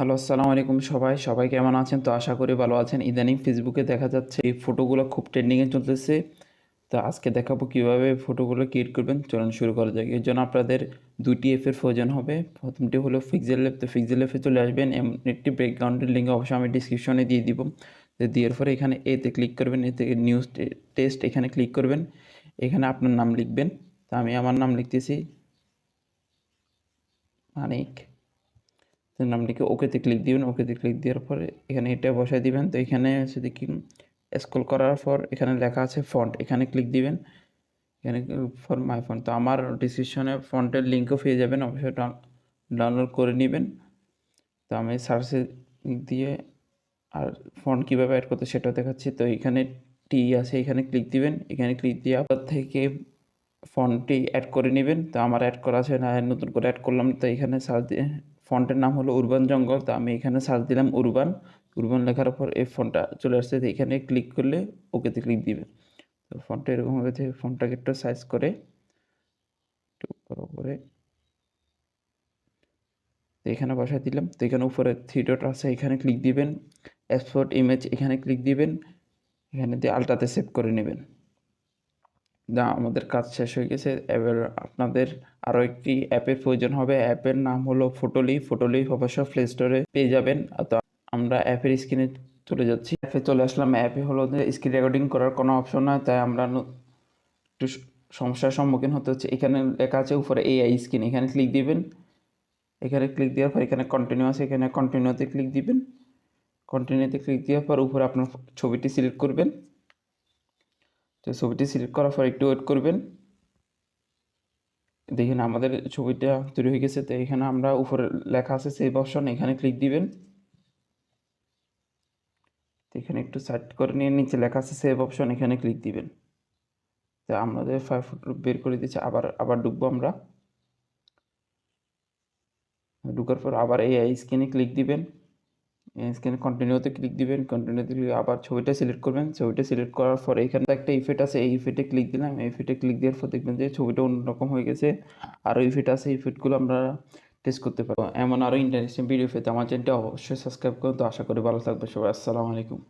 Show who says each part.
Speaker 1: Hello, আসসালামু আলাইকুম সবাই কেমন আছেন? তো আশা করি ভালো আছেন। ইদানিং ফেসবুকে দেখা যাচ্ছে এই ফটোগুলো খুব ট্রেন্ডিংয়ে চলতেছে। তো আজকে দেখাবো কিভাবে ফটোগুলো ক্রিয়েট করবেন। চলুন শুরু করা যাক। এর জন্য আপনাদের ২ টি অ্যাপের প্রয়োজন হবে। প্রথমটি হলো পিক্সেল অ্যাপ। তো পিক্সেল অ্যাপে চলে আসবেন। এমন একটি ব্যাকগ্রাউন্ডের লিঙ্ক অবশ্যই আমি ডিসক্রিপশনে দিয়ে দিব। তো দেওয়ার পরে এখানে এতে ক্লিক করবেন। এতে নিউজ টেস্ট এখানে ক্লিক করবেন। এখানে আপনার নাম লিখবেন। তো আমি আমার নাম লিখতেছি মানিক। তো নাম লিখে ওকেতে ক্লিক দিবেন। ওকেতে ক্লিক দেওয়ার পরে এখানে এটা বসায় দিবেন। তো এখানে হচ্ছে দেখি স্ক্রল করার পর এখানে লেখা আছে ফন্ট, এখানে ক্লিক দিবেন। এখানে ফর মাই ফন্ট, তো আমার ডিসক্রিপশনে ফন্টের লিঙ্কও পেয়ে যাবেন, অবশ্যই ডাউনলোড করে নেবেন। তো আমি সার্চে দিয়ে আর ফন্ট কীভাবে অ্যাড করতে সেটাও দেখাচ্ছি। তো এখানে টি আছে, এখানে ক্লিক দিবেন। এখানে ক্লিক দিয়ে আপনার থেকে ফন্টটি অ্যাড করে নেবেন। তো আমার অ্যাড করা আছে না, নতুন করে অ্যাড করলাম। তো এখানে সার্চ দিয়ে ফন্টের নাম হলো উরবান জঙ্গল। তো আমি এখানে সার্চ দিলাম উরবান। উরবান লেখার পর এই ফন্টটা চলে আসছে। তো এখানে ক্লিক করলে ওকেতে ক্লিক দিবেন। তো ফন্টটা এরকম হয়েছে। ফন্টটাকে একটু সাইজ করে একটু বড় করে তো এখানে বসায় দিলাম। তো এখানে উপরে থ্রি ডট আছে, এখানে ক্লিক দিবেন। এক্সপোর্ট ইমেজ এখানে ক্লিক দিবেন। এখানে দিয়ে আলট্রাতে সেভ করে নেবেন। আমাদের কাজ শেষ হয়ে গেছে। এবার আপনাদের আরও একটি অ্যাপের প্রয়োজন হবে। অ্যাপের নাম হলো ফটোলি অবশ্য প্লে স্টোরে পেয়ে যাবেন। তো আমরা অ্যাপের স্ক্রিনে চলে যাচ্ছি। অ্যাপে চলে আসলাম। অ্যাপে হলো যে স্ক্রিন রেকর্ডিং করার কোনো অপশন নয়, তাই আমরা একটু সমস্যার সম্মুখীন হতে হচ্ছে। এখানে লেখা আছে উপরে এআই স্ক্রিন, এখানে ক্লিক দিবেন। এখানে ক্লিক দেওয়ার পর এখানে কন্টিনিউ আছে, এখানে কন্টিনিউতে ক্লিক দিবেন। কন্টিনিউতে ক্লিক দেওয়ার পর উপরে আপনার ছবিটি সিলেক্ট করবেন। তো ছবিটি সিলেক্ট করার পর একটু ওয়েট করবেন। দেখেন আমাদের ছবিটা তৈরি হয়ে গেছে। তো এখানে আমরা উপরে লেখা আছে সেভ অপশন, এখানে ক্লিক দিবেন। তো এখানে একটু সাইড করে নিয়ে নিচে লেখা আছে সেভ অপশন, এখানে ক্লিক দিবেন। তো আমাদের ফাইল ফটো বের করে দিচ্ছে। আবার ঢুকবো আমরা। ঢুকার পর আবার এই স্ক্রিনে ক্লিক দিবেন। স্ক্রিনে কন্টিনিউতে ক্লিক দিবেন। কন্টিনিউতে ক্লিক আবার ছবিটা সিলেক্ট করবেন। ছবিটা সিলেক্ট করার পর এখানে একটা ইফেক্ট আছে, এই ইফেক্টে ক্লিক দিলাম। এই ইফেক্টে ক্লিক দেওয়ার পর দেখবেন যে ছবিটা অন্যরকম হয়ে গেছে। আরও ইফেক্ট আছে, ইফেক্টগুলো আমরা টেস্ট করতে পারবো। এমন আরও ইন্টারেস্টিং ভিডিও পেতে আমার চ্যানেলটি অবশ্যই সাবস্ক্রাইব করুন। তো আশা করি ভালো থাকবে সবাই। আসসালামু আলাইকুম।